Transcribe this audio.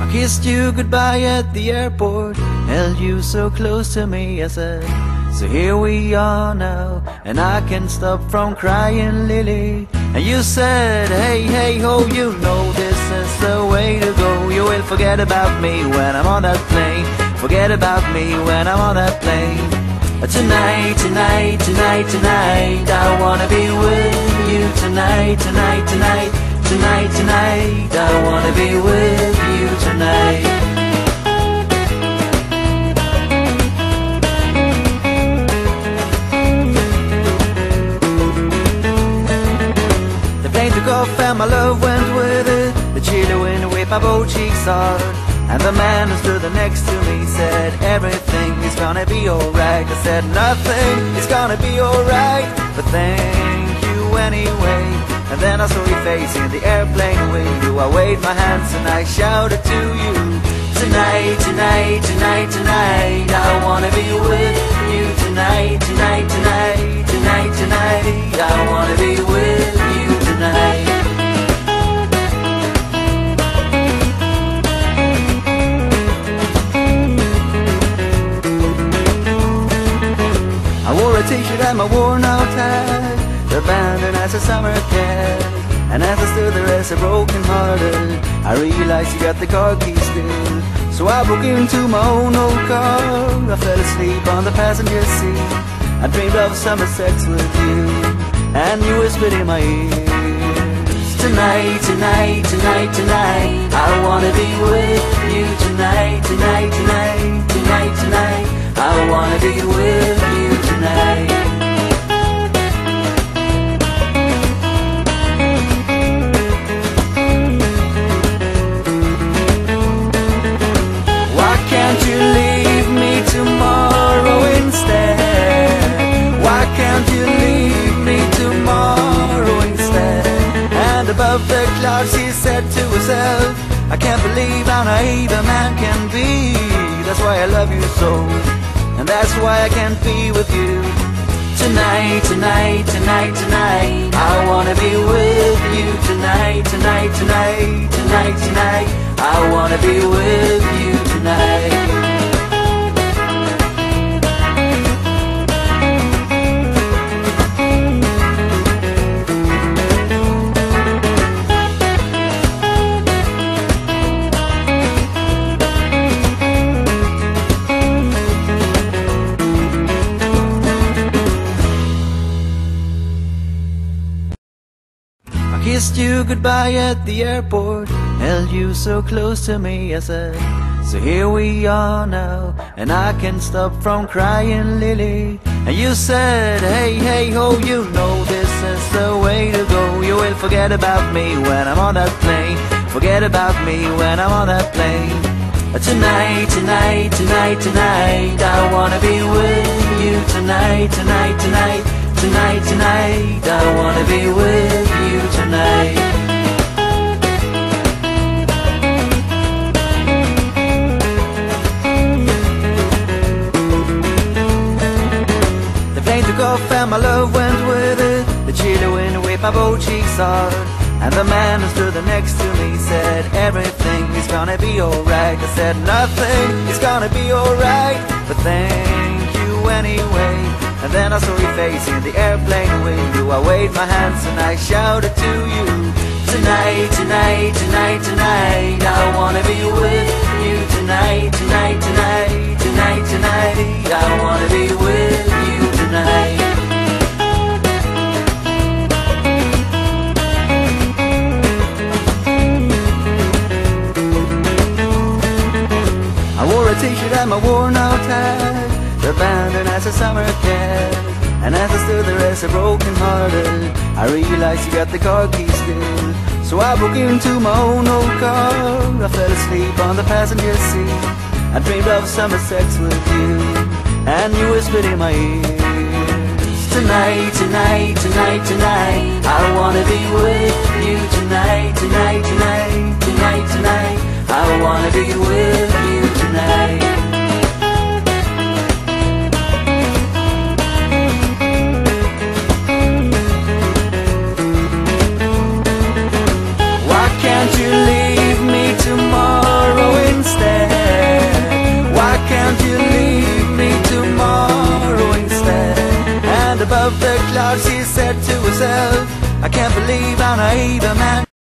I kissed you goodbye at the airport, held you so close to me, I said, so here we are now, and I can't stop from crying, Lily. And you said, hey, hey, ho, you know this is the way to go. You will forget about me when I'm on that plane, forget about me when I'm on that plane. Tonight, tonight, tonight, tonight, I wanna be with you tonight, tonight, tonight, tonight, tonight, I wanna be with you tonight. The plane took off and my love went with it. The chilly wind whipped my both cheeks hard, and the man who stood next to me said, everything is gonna be alright. I said, nothing is gonna be alright, but thank you anyway. And then I saw your face in the airplane window. I waved my hands and I shouted to you, tonight, tonight, tonight, tonight, I wanna be with you tonight, tonight, tonight, tonight, tonight, I wanna be with you tonight. I wore a t-shirt and my worn out hat, abandoned as a summer cat. And as I stood there as a broken hearted, I realized you got the car keys still. So I broke into my own old car, I fell asleep on the passenger seat. I dreamed of summer sex with you, and you whispered in my ears, tonight, tonight, tonight, tonight, I wanna be with you tonight, tonight, tonight, tonight, tonight, I wanna be with you tonight. Why can't you leave me tomorrow instead? Why can't you leave me tomorrow instead? And above the clouds she said to herself, I can't believe how naive a man can be. That's why I love you so, and that's why I can't be with you tonight, tonight, tonight, tonight, I wanna be with you tonight, tonight, tonight, tonight, tonight, I wanna be with you tonight. Kissed you goodbye at the airport, held you so close to me, I said, so here we are now, and I can't stop from crying, Lily. And you said, hey, hey, ho, you know this is the way to go. You will forget about me when I'm on that plane, forget about me when I'm on that plane. Tonight, tonight, tonight, tonight, I wanna be with you tonight, tonight, tonight, tonight, tonight, I wanna be with you tonight. The plane took off and my love went with it. The chilly wind whipped my both cheeks hard, and the man who stood next to me said, everything is gonna be alright. I said, nothing is gonna be alright, but thank you anyway. And then I saw your face in the airplane window. I waved my hands and I shouted to you, tonight, tonight, tonight, tonight, I wanna be with you tonight, tonight, tonight, tonight, tonight, I wanna be with you tonight. I wore a t-shirt and my worn out hat, abandoned as a summer cat. And as I stood there as a broken hearted, I realized you got the car keys still. So I broke into my own old car, I fell asleep on the passenger seat. I dreamed of summer sex with you, and you whispered in my ears, tonight, tonight, tonight, tonight, I wanna be with you tonight, tonight, tonight, tonight, tonight, I wanna be with you tonight. Why can't you leave me tomorrow said to herself, I can't believe how naive a man